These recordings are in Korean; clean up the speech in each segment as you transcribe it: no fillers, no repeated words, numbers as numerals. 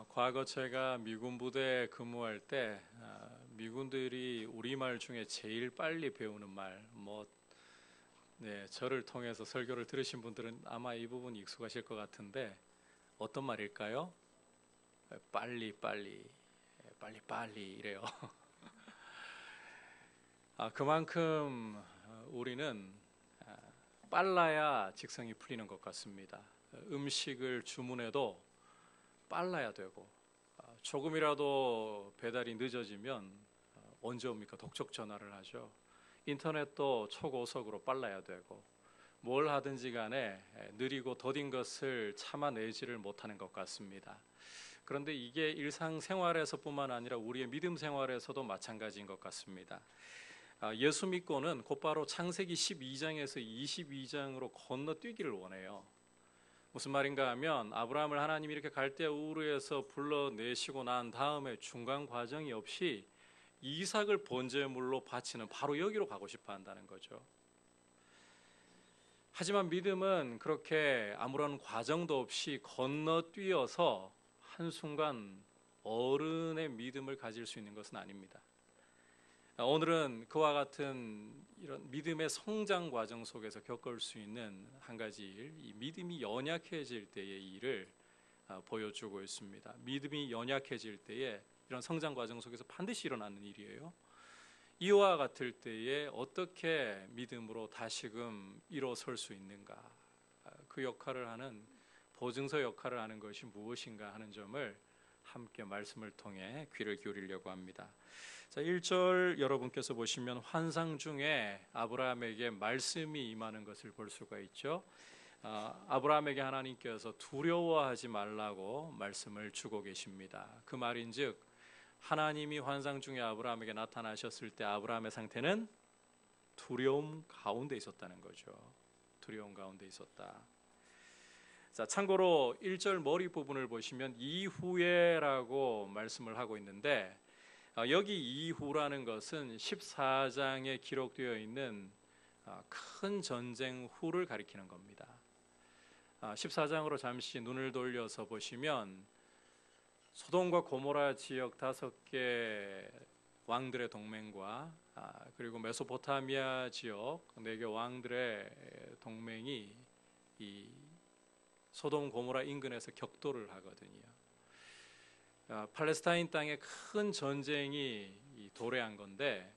과거 제가 미군 부대에 근무할 때 미군들이 우리말 중에 제일 빨리 배우는 말, 네, 저를 통해서 설교를 들으신 분들은 아마 이 부분 익숙하실 것 같은데 어떤 말일까요? 빨리 빨리 빨리 빨리 이래요. 그만큼 우리는 빨라야 직성이 풀리는 것 같습니다. 음식을 주문해도 빨라야 되고 조금이라도 배달이 늦어지면 언제 옵니까? 독촉 전화를 하죠. 인터넷도 초고속으로 빨라야 되고 뭘 하든지 간에 느리고 더딘 것을 참아내지를 못하는 것 같습니다. 그런데 이게 일상생활에서뿐만 아니라 우리의 믿음 생활에서도 마찬가지인 것 같습니다. 예수 믿고는 곧바로 창세기 12장에서 22장으로 건너뛰기를 원해요. 무슨 말인가 하면 아브라함을 하나님이 이렇게 갈대아 우르에서 불러내시고 난 다음에 중간 과정이 없이 이삭을 번제물로 바치는 바로 여기로 가고 싶어 한다는 거죠. 하지만 믿음은 그렇게 아무런 과정도 없이 건너뛰어서 한순간 어른의 믿음을 가질 수 있는 것은 아닙니다. 오늘은 그와 같은 이런 믿음의 성장 과정 속에서 겪을 수 있는 한 가지 일, 이 믿음이 연약해질 때의 일을 보여주고 있습니다. 믿음이 연약해질 때에 이런 성장 과정 속에서 반드시 일어나는 일이에요. 이와 같을 때에 어떻게 믿음으로 다시금 일어설 수 있는가? 그 역할을 하는 보증서 역할을 하는 것이 무엇인가 하는 점을 함께 말씀을 통해 귀를 기울이려고 합니다. 자, 1절 여러분께서 보시면 환상 중에 아브라함에게 말씀이 임하는 것을 볼 수가 있죠. 아브라함에게 하나님께서 두려워하지 말라고 말씀을 주고 계십니다. 그 말인즉 하나님이 환상 중에 아브라함에게 나타나셨을 때 아브라함의 상태는 두려움 가운데 있었다는 거죠. 두려움 가운데 있었다. 자, 참고로 1절 머리 부분을 보시면 이후에라고 말씀을 하고 있는데 여기 이후라는 것은 14장에 기록되어 있는 큰 전쟁 후를 가리키는 겁니다. 14장으로 잠시 눈을 돌려서 보시면 소돔과 고모라 지역 5개 왕들의 동맹과 그리고 메소포타미아 지역 4개 왕들의 동맹이 이 소돔 고모라 인근에서 격돌을 하거든요. 팔레스타인 땅에 큰 전쟁이 도래한 건데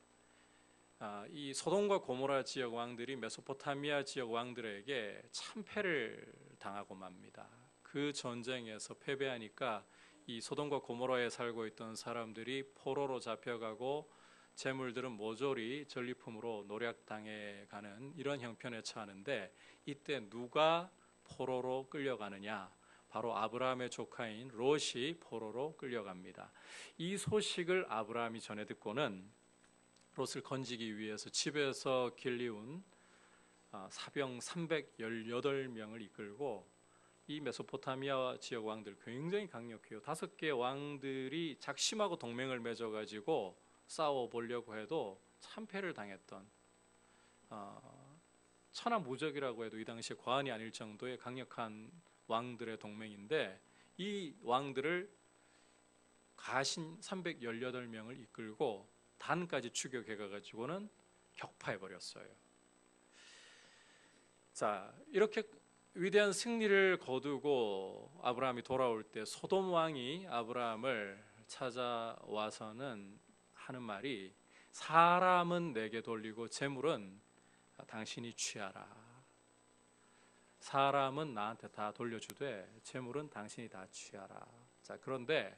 이 소돔과 고모라 지역 왕들이 메소포타미아 지역 왕들에게 참패를 당하고 맙니다. 그 전쟁에서 패배하니까 이 소돔과 고모라에 살고 있던 사람들이 포로로 잡혀가고 재물들은 모조리 전리품으로 노략당해 가는 이런 형편에 처하는데 이때 누가 포로로 끌려가느냐? 바로 아브라함의 조카인 롯이 포로로 끌려갑니다. 이 소식을 아브라함이 전해 듣고는 롯을 건지기 위해서 집에서 길리운 사병 318명을 이끌고 이 메소포타미아 지역 왕들 굉장히 강력해요. 5개 왕들이 작심하고 동맹을 맺어가지고 싸워보려고 해도 참패를 당했던 천하무적이라고 해도 이 당시에 과언이 아닐 정도의 강력한 왕들의 동맹인데 이 왕들을 가신 318명을 이끌고 단까지 추격해가지고는 격파해버렸어요. 자, 이렇게 위대한 승리를 거두고 아브라함이 돌아올 때 소돔 왕이 아브라함을 찾아와서는 하는 말이 사람은 내게 돌리고 재물은 당신이 취하라. 사람은 나한테 다 돌려주되 재물은 당신이 다 취하라. 자, 그런데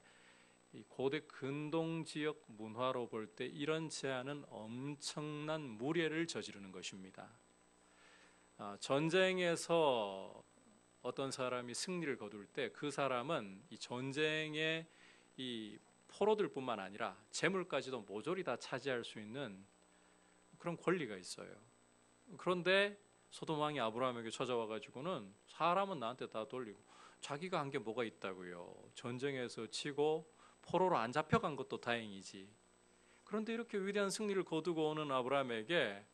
이 고대 근동 지역 문화로 볼 때 이런 제안은 엄청난 무례를 저지르는 것입니다. 전쟁에서 어떤 사람이 승리를 거둘 때 그 사람은 이 전쟁의 이 포로들뿐만 아니라 재물까지도 모조리 다 차지할 수 있는 그런 권리가 있어요. 그런데 소돔 왕이 아브라함에게 찾아와가지고는 사람은 나한테 다 돌리고 자기가 한 게 뭐가 있다고요. 전쟁에서 치고 포로로 안 잡혀간 것도 다행이지. 그런데 이렇게 위대한 승리를 거두고 오는 아브라함에게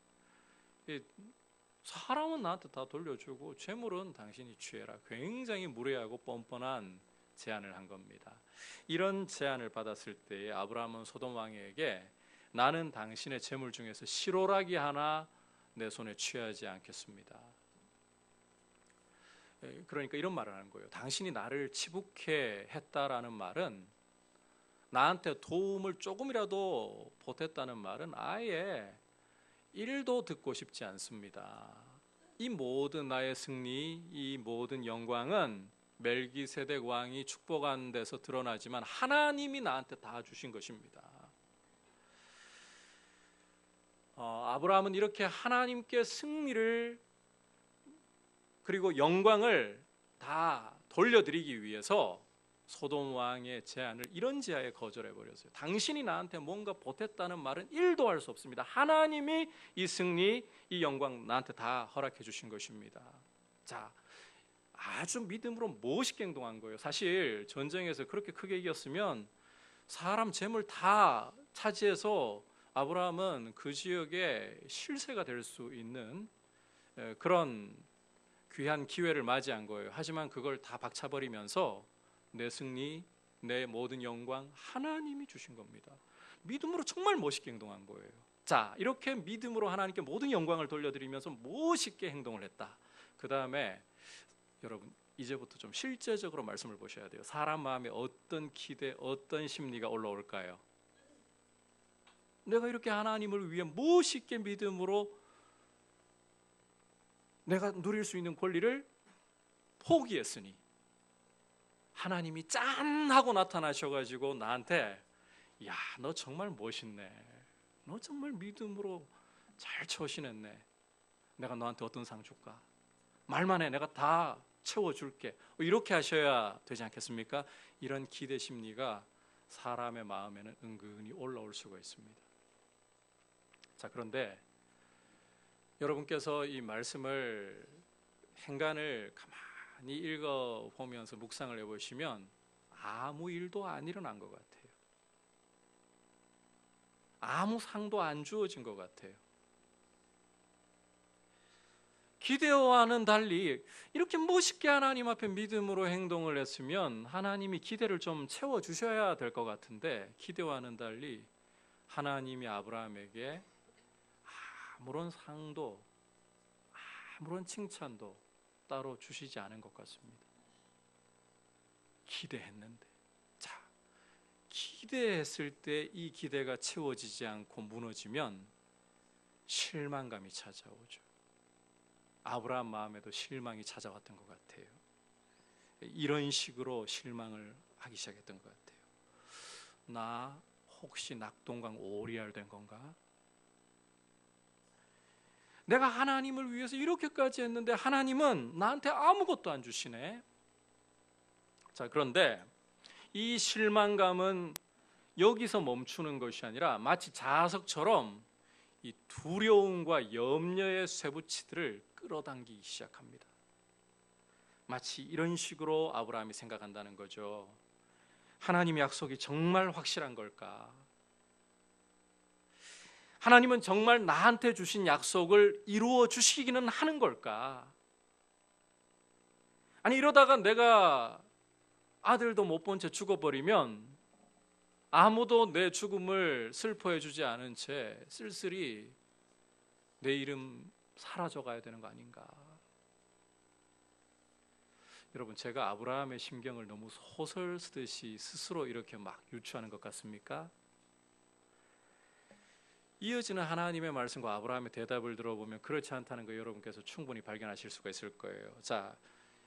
사람은 나한테 다 돌려주고 재물은 당신이 취해라. 굉장히 무례하고 뻔뻔한 제안을 한 겁니다. 이런 제안을 받았을 때 아브라함은 소돔 왕에게 나는 당신의 재물 중에서 실오라기 하나 내 손에 취하지 않겠습니다. 그러니까 이런 말을 하는 거예요. 당신이 나를 치북해 했다라는 말은, 나한테 도움을 조금이라도 보탰다는 말은 아예 1도 듣고 싶지 않습니다. 이 모든 나의 승리, 이 모든 영광은 멜기세덱 왕이 축복한 데서 드러나지만 하나님이 나한테 다 주신 것입니다. 아브라함은 이렇게 하나님께 승리를 그리고 영광을 다 돌려드리기 위해서 소돔 왕의 제안을 이런 지하에 거절해 버렸어요. 당신이 나한테 뭔가 보탰다는 말은 1도 할 수 없습니다. 하나님이 이 승리, 이 영광 나한테 다 허락해 주신 것입니다. 자, 아주 믿음으로 멋있게 행동한 거예요. 사실 전쟁에서 그렇게 크게 이겼으면 사람 재물 다 차지해서 아브라함은 그 지역의 실세가 될 수 있는 그런 귀한 기회를 맞이한 거예요. 하지만 그걸 다 박차버리면서 내 승리, 내 모든 영광 하나님이 주신 겁니다. 믿음으로 정말 멋있게 행동한 거예요. 자, 이렇게 믿음으로 하나님께 모든 영광을 돌려드리면서 멋있게 행동을 했다. 그 다음에 여러분 이제부터 좀 실제적으로 말씀을 보셔야 돼요. 사람 마음에 어떤 기대, 어떤 심리가 올라올까요? 내가 이렇게 하나님을 위해 멋있게 믿음으로 내가 누릴 수 있는 권리를 포기했으니 하나님이 짠 하고 나타나셔가지고 나한테 야, 너 정말 멋있네. 너 정말 믿음으로 잘 처신했네. 내가 너한테 어떤 상 줄까? 말만 해. 내가 다 채워줄게. 이렇게 하셔야 되지 않겠습니까? 이런 기대 심리가 사람의 마음에는 은근히 올라올 수가 있습니다. 자, 그런데 여러분께서 이 말씀을 행간을 가만히 읽어보면서 묵상을 해보시면 아무 일도 안 일어난 것 같아요. 아무 상도 안 주어진 것 같아요. 기대와는 달리 이렇게 멋있게 하나님 앞에 믿음으로 행동을 했으면 하나님이 기대를 좀 채워주셔야 될 것 같은데 기대와는 달리 하나님이 아브라함에게 아무런 상도 아무런 칭찬도 따로 주시지 않은 것 같습니다. 기대했는데, 자, 기대했을 때 이 기대가 채워지지 않고 무너지면 실망감이 찾아오죠. 아브라함 마음에도 실망이 찾아왔던 것 같아요. 이런 식으로 실망을 하기 시작했던 것 같아요. 나 혹시 낙동강 오리알 된 건가? 내가 하나님을 위해서 이렇게까지 했는데 하나님은 나한테 아무것도 안 주시네. 자, 그런데 이 실망감은 여기서 멈추는 것이 아니라 마치 자석처럼 이 두려움과 염려의 쇠붙이들을 끌어당기기 시작합니다. 마치 이런 식으로 아브라함이 생각한다는 거죠. 하나님의 약속이 정말 확실한 걸까? 하나님은 정말 나한테 주신 약속을 이루어 주시기는 하는 걸까? 아니, 이러다가 내가 아들도 못 본 채 죽어버리면 아무도 내 죽음을 슬퍼해 주지 않은 채 쓸쓸히 내 이름 사라져 가야 되는 거 아닌가? 여러분, 제가 아브라함의 심경을 너무 소설 쓰듯이 스스로 이렇게 막 유추하는 것 같습니까? 이어지는 하나님의 말씀과 아브라함의 대답을 들어보면 그렇지 않다는 거 여러분께서 충분히 발견하실 수가 있을 거예요. 자,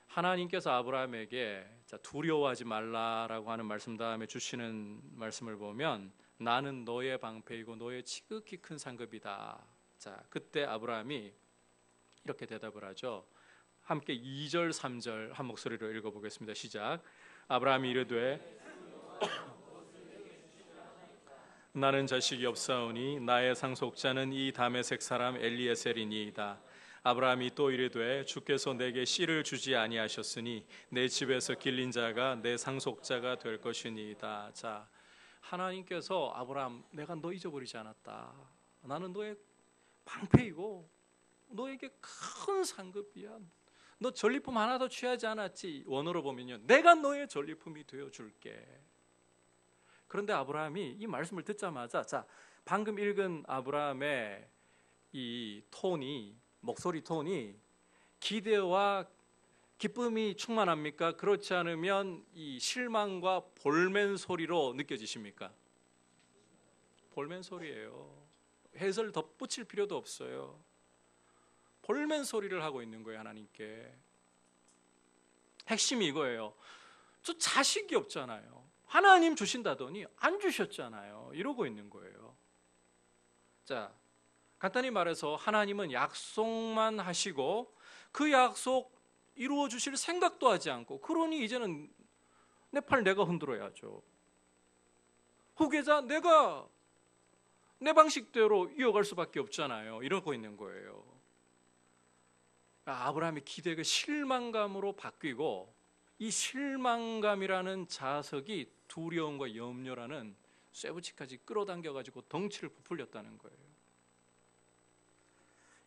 하나님께서 아브라함에게 두려워하지 말라라고 하는 말씀 다음에 주시는 말씀을 보면 나는 너의 방패이고 너의 지극히 큰 상급이다. 자, 그때 아브라함이 이렇게 대답을 하죠. 함께 2절 3절 한 목소리로 읽어보겠습니다. 시작. 아브라함이 이르되 나는 자식이 없사오니 나의 상속자는 이 다메섹 사람 엘리에셀이니이다. 아브라함이 또 이르되 주께서 내게 씨를 주지 아니하셨으니 내 집에서 길린 자가 내 상속자가 될 것이니이다. 자, 하나님께서 아브라함, 내가 너 잊어버리지 않았다. 나는 너의 방패이고 너에게 큰 상급이야. 너 전리품 하나도 취하지 않았지? 원어로 보면요, 내가 너의 전리품이 되어줄게. 그런데 아브라함이 이 말씀을 듣자마자, 자, 방금 읽은 아브라함의 이 톤이, 목소리 톤이 기대와 기쁨이 충만합니까? 그렇지 않으면 이 실망과 볼멘 소리로 느껴지십니까? 볼멘 소리예요. 해설 덧붙일 필요도 없어요. 볼멘 소리를 하고 있는 거예요, 하나님께. 핵심이 이거예요. 저 자식이 없잖아요. 하나님 주신다더니 안 주셨잖아요. 이러고 있는 거예요. 자, 간단히 말해서 하나님은 약속만 하시고 그 약속 이루어 주실 생각도 하지 않고, 그러니 이제는 내 팔 내가 흔들어야죠. 후계자 내가 내 방식대로 이어갈 수밖에 없잖아요. 이러고 있는 거예요. 아브라함의 기대가 실망감으로 바뀌고, 이 실망감이라는 자석이 두려움과 염려라는 쇠붙이까지 끌어당겨가지고 덩치를 부풀렸다는 거예요.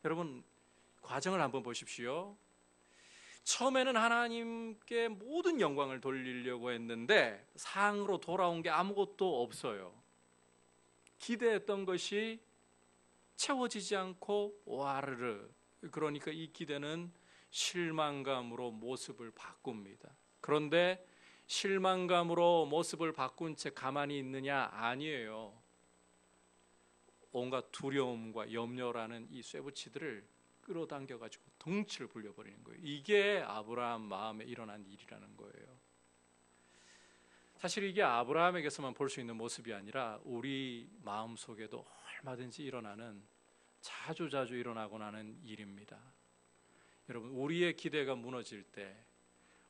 여러분, 과정을 한번 보십시오. 처음에는 하나님께 모든 영광을 돌리려고 했는데 상으로 돌아온 게 아무것도 없어요. 기대했던 것이 채워지지 않고 와르르, 그러니까 이 기대는 실망감으로 모습을 바꿉니다. 그런데 실망감으로 모습을 바꾼 채 가만히 있느냐? 아니에요. 온갖 두려움과 염려라는 이 쇠붙이들을 끌어당겨가지고 덩치를 불려버리는 거예요. 이게 아브라함 마음에 일어난 일이라는 거예요. 사실 이게 아브라함에게서만 볼 수 있는 모습이 아니라 우리 마음속에도 얼마든지 일어나는, 자주자주 일어나곤 하는 일입니다. 여러분, 우리의 기대가 무너질 때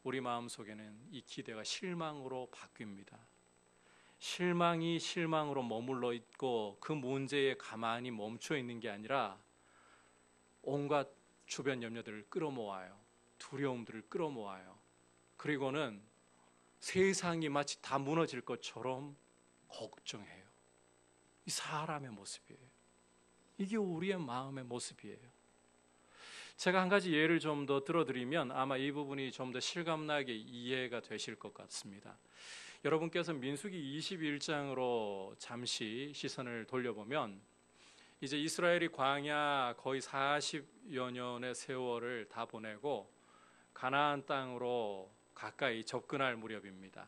우리 마음속에는 이 기대가 실망으로 바뀝니다. 실망이 실망으로 머물러 있고 그 문제에 가만히 멈춰 있는 게 아니라 온갖 주변 염려들을 끌어모아요. 두려움들을 끌어모아요. 그리고는 세상이 마치 다 무너질 것처럼 걱정해요. 이 사람의 모습이에요. 이게 우리의 마음의 모습이에요. 제가 한 가지 예를 좀 더 들어드리면 아마 이 부분이 좀 더 실감나게 이해가 되실 것 같습니다. 여러분께서 민수기 21장으로 잠시 시선을 돌려보면, 이제 이스라엘이 광야 거의 40여 년의 세월을 다 보내고 가나안 땅으로 가까이 접근할 무렵입니다.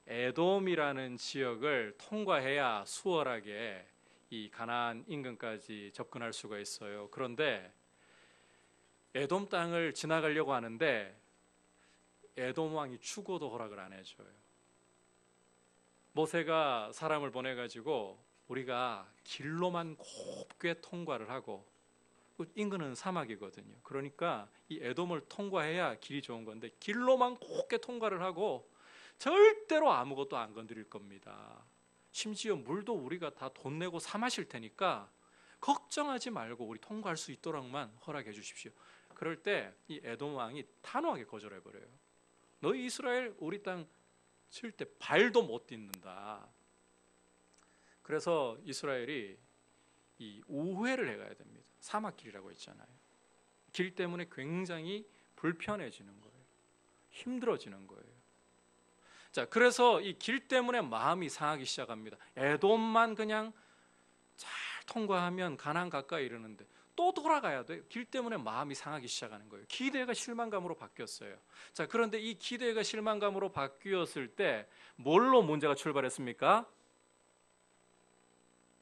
에돔이라는 지역을 통과해야 수월하게 이 가나안 인근까지 접근할 수가 있어요. 그런데 에돔 땅을 지나가려고 하는데 에돔 왕이 죽어도 허락을 안 해줘요. 모세가 사람을 보내가지고 우리가 길로만 곱게 통과를 하고, 인근은 사막이거든요. 그러니까 이 에돔을 통과해야 길이 좋은 건데 길로만 곱게 통과를 하고 절대로 아무것도 안 건드릴 겁니다. 심지어 물도 우리가 다 돈 내고 사 마실 테니까 걱정하지 말고 우리 통과할 수 있도록만 허락해 주십시오. 그럴 때 이 에돔 왕이 단호하게 거절해버려요. 너희 이스라엘 우리 땅 칠 때 발도 못 딛는다. 그래서 이스라엘이 이 우회를 해가야 됩니다. 사막길이라고 했잖아요. 길 때문에 굉장히 불편해지는 거예요. 힘들어지는 거예요. 자, 그래서 이 길 때문에 마음이 상하기 시작합니다. 에돔만 그냥 잘 통과하면 가나안 가까이 이르는데 또 돌아가야 돼요. 길 때문에 마음이 상하기 시작하는 거예요. 기대가 실망감으로 바뀌었어요. 자, 그런데 이 기대가 실망감으로 바뀌었을 때 뭘로 문제가 출발했습니까?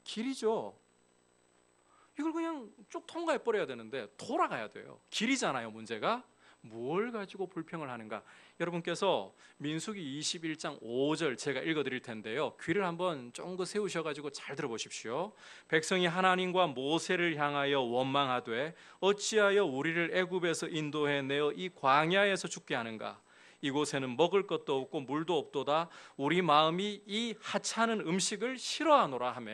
길이죠. 이걸 그냥 쭉 통과해 버려야 되는데 돌아가야 돼요. 길이잖아요, 문제가. 뭘 가지고 불평을 하는가? 여러분께서 민수기 21장 5절 제가 읽어드릴 텐데요, 귀를 한번 쫑긋 세우셔가지고 잘 들어보십시오. 백성이 하나님과 모세를 향하여 원망하되 어찌하여 우리를 애굽에서 인도해 내어 이 광야에서 죽게 하는가? 이곳에는 먹을 것도 없고 물도 없도다. 우리 마음이 이 하찮은 음식을 싫어하노라 하며.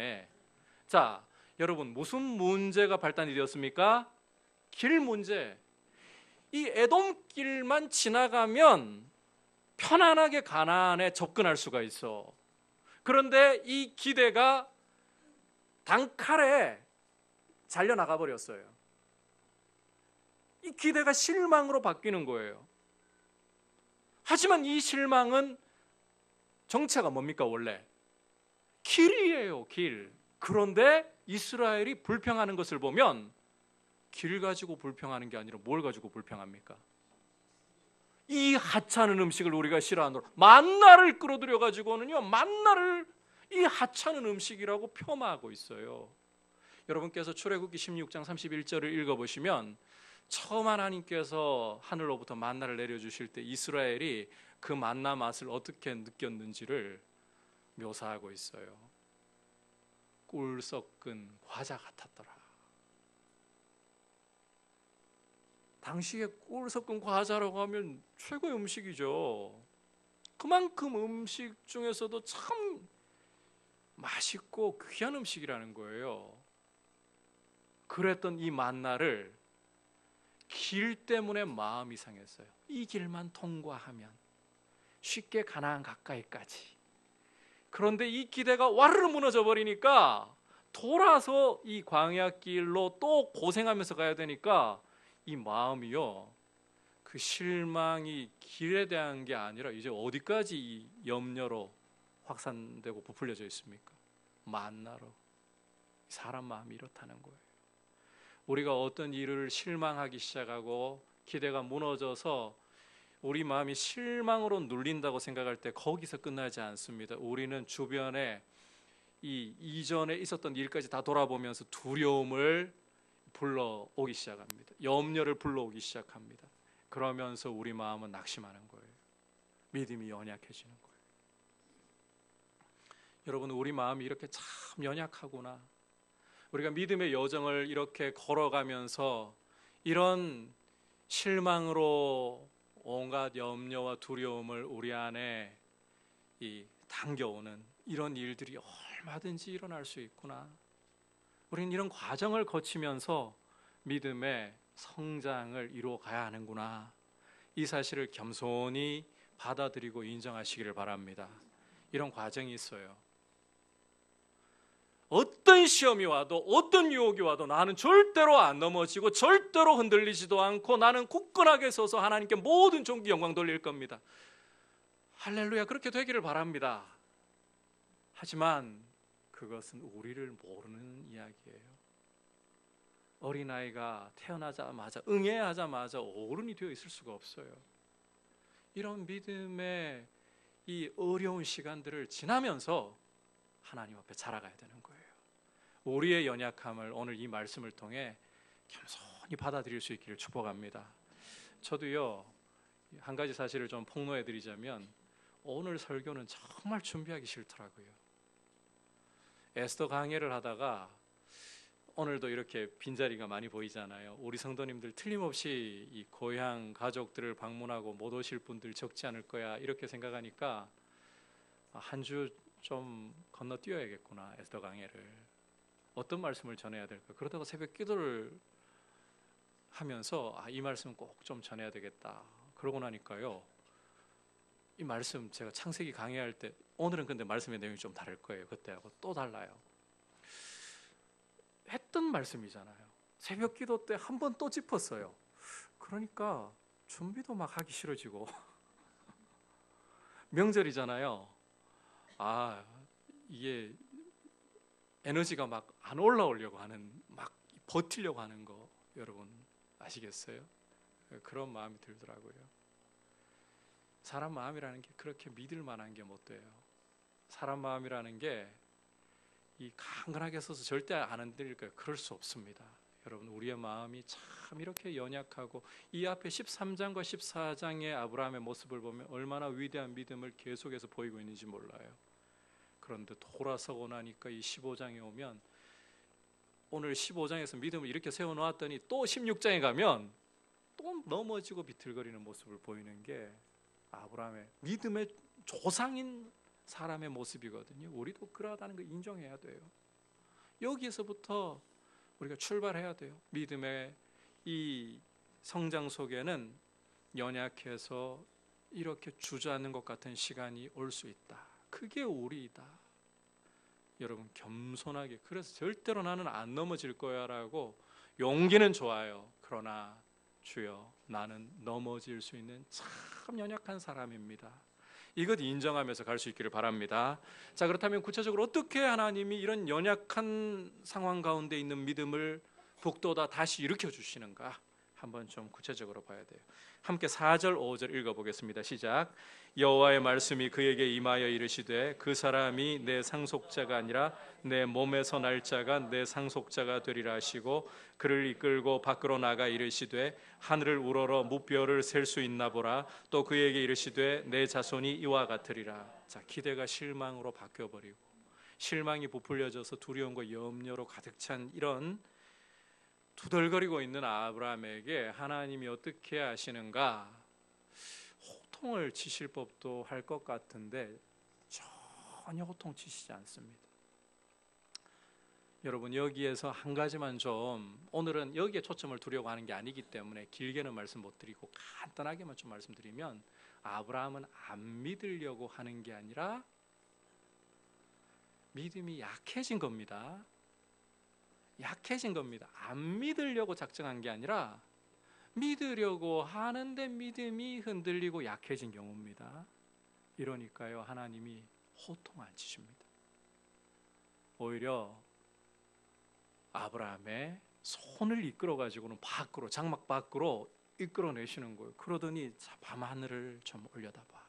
자, 여러분, 무슨 문제가 발단이 되었습니까? 길 문제. 이 에돔길만 지나가면 편안하게 가나안에 접근할 수가 있어. 그런데 이 기대가 단칼에 잘려나가 버렸어요. 이 기대가 실망으로 바뀌는 거예요. 하지만 이 실망은 정체가 뭡니까 원래? 길이에요, 길. 그런데 이스라엘이 불평하는 것을 보면 길 가지고 불평하는 게 아니라 뭘 가지고 불평합니까? 이 하찮은 음식을 우리가 싫어하노라. 만나를 끌어들여 가지고는요, 만나를 이 하찮은 음식이라고 폄하하고 있어요. 여러분께서 출애굽기 16장 31절을 읽어보시면 처음 하나님께서 하늘로부터 만나를 내려주실 때 이스라엘이 그 만나 맛을 어떻게 느꼈는지를 묘사하고 있어요. 꿀 섞은 과자 같았더라. 당시에 꿀 섞은 과자라고 하면 최고의 음식이죠. 그만큼 음식 중에서도 참 맛있고 귀한 음식이라는 거예요. 그랬던 이 만나를 길 때문에 마음이 상했어요. 이 길만 통과하면 쉽게 가나안 가까이까지. 그런데 이 기대가 와르르 무너져 버리니까 돌아서 이 광야 길로 또 고생하면서 가야 되니까 이 마음이요, 그 실망이 길에 대한 게 아니라 이제 어디까지 이 염려로 확산되고 부풀려져 있습니까? 만나로. 사람 마음이 이렇다는 거예요. 우리가 어떤 일을 실망하기 시작하고 기대가 무너져서 우리 마음이 실망으로 눌린다고 생각할 때 거기서 끝나지 않습니다. 우리는 주변에 이 이전에 있었던 일까지 다 돌아보면서 두려움을 불러오기 시작합니다. 염려를 불러오기 시작합니다. 그러면서 우리 마음은 낙심하는 거예요. 믿음이 연약해지는 거예요. 여러분, 우리 마음이 이렇게 참 연약하구나. 우리가 믿음의 여정을 이렇게 걸어가면서 이런 실망으로 온갖 염려와 두려움을 우리 안에 당겨오는 이런 일들이 얼마든지 일어날 수 있구나. 우리는 이런 과정을 거치면서 믿음의 성장을 이루어가야 하는구나. 이 사실을 겸손히 받아들이고 인정하시기를 바랍니다. 이런 과정이 있어요. 어떤 시험이 와도 어떤 유혹이 와도 나는 절대로 안 넘어지고 절대로 흔들리지도 않고 나는 굳건하게 서서 하나님께 모든 존귀 영광 돌릴 겁니다. 할렐루야, 그렇게 되기를 바랍니다. 하지만 그것은 우리를 모르는 이야기예요. 어린아이가 태어나자마자 응애하자마자 어른이 되어 있을 수가 없어요. 이런 믿음의 이 어려운 시간들을 지나면서 하나님 앞에 자라가야 되는 거예요. 우리의 연약함을 오늘 이 말씀을 통해 겸손히 받아들일 수 있기를 축복합니다. 저도요, 한 가지 사실을 좀 폭로해 드리자면 오늘 설교는 정말 준비하기 싫더라고요. 에스더 강해를 하다가 오늘도 이렇게 빈자리가 많이 보이잖아요. 우리 성도님들 틀림없이 이 고향 가족들을 방문하고 못 오실 분들 적지 않을 거야 이렇게 생각하니까 한 주 좀 건너뛰어야겠구나. 에스더 강해를 어떤 말씀을 전해야 될까. 그러다가 새벽 기도를 하면서 이 말씀 꼭 좀 전해야 되겠다. 그러고 나니까요, 이 말씀 제가 창세기 강의할 때, 오늘은 근데 말씀의 내용이 좀 다를 거예요. 그때하고 또 달라요. 했던 말씀이잖아요. 새벽 기도 때 한 번 또 짚었어요. 그러니까 준비도 막 하기 싫어지고 명절이잖아요. 이게 에너지가 막 안 올라오려고 하는, 막 버티려고 하는 거 여러분 아시겠어요? 그런 마음이 들더라고요. 사람 마음이라는 게 그렇게 믿을 만한 게 못 돼요. 사람 마음이라는 게 이 강건하게 서서 절대 안 흔들릴 거예요. 그럴 수 없습니다. 여러분, 우리의 마음이 참 이렇게 연약하고, 이 앞에 13장과 14장의 아브라함의 모습을 보면 얼마나 위대한 믿음을 계속해서 보이고 있는지 몰라요. 그런데 돌아서고 나니까 이 15장에 오면, 오늘 15장에서 믿음을 이렇게 세워놓았더니 또 16장에 가면 또 넘어지고 비틀거리는 모습을 보이는 게 아브라함의 믿음의 조상인 사람의 모습이거든요. 우리도 그러하다는 걸 인정해야 돼요. 여기에서부터 우리가 출발해야 돼요. 믿음의 이 성장 속에는 연약해서 이렇게 주저앉는 것 같은 시간이 올 수 있다. 그게 우리이다. 여러분, 겸손하게, 그래서 절대로 나는 안 넘어질 거야 라고, 용기는 좋아요. 그러나 주여, 나는 넘어질 수 있는 참 연약한 사람입니다. 이것 인정하면서 갈 수 있기를 바랍니다. 자, 그렇다면 구체적으로 어떻게 하나님이 이런 연약한 상황 가운데 있는 믿음을 북돋아 다시 일으켜 주시는가? 한번 좀 구체적으로 봐야 돼요. 함께 4절 5절 읽어보겠습니다. 시작. 여호와의 말씀이 그에게 임하여 이르시되 그 사람이 내 상속자가 아니라 내 몸에서 날 자가 내 상속자가 되리라 하시고 그를 이끌고 밖으로 나가 이르시되 하늘을 우러러 무뼈를 셀 수 있나 보라. 또 그에게 이르시되 내 자손이 이와 같으리라. 자, 기대가 실망으로 바뀌어버리고 실망이 부풀려져서 두려움과 염려로 가득 찬 이런 투덜거리고 있는 아브라함에게 하나님이 어떻게 하시는가? 호통을 치실 법도 할 것 같은데 전혀 호통 치시지 않습니다. 여러분, 여기에서 한 가지만 좀, 오늘은 여기에 초점을 두려고 하는 게 아니기 때문에 길게는 말씀 못 드리고 간단하게만 좀 말씀드리면, 아브라함은 안 믿으려고 하는 게 아니라 믿음이 약해진 겁니다. 약해진 겁니다. 안 믿으려고 작정한 게 아니라 믿으려고 하는데 믿음이 흔들리고 약해진 경우입니다. 이러니까요, 하나님이 호통 안 치십니다. 오히려 아브라함의 손을 이끌어가지고는 밖으로, 장막 밖으로 이끌어내시는 거예요. 그러더니 자, 밤하늘을 좀 올려다봐.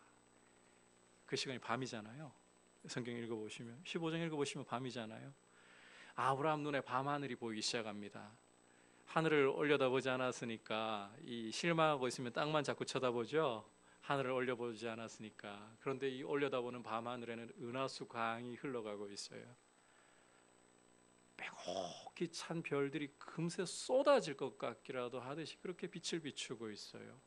그 시간이 밤이잖아요. 성경 읽어보시면, 15장 읽어보시면 밤이잖아요. 아브라함 눈에 밤하늘이 보이기 시작합니다. 하늘을 올려다보지 않았으니까, 이 실망하고 있으면 땅만 자꾸 쳐다보죠. 하늘을 올려보지 않았으니까. 그런데 이 올려다보는 밤하늘에는 은하수 강이 흘러가고 있어요. 빼곡히 찬 별들이 금세 쏟아질 것 같기라도 하듯이 그렇게 빛을 비추고 있어요.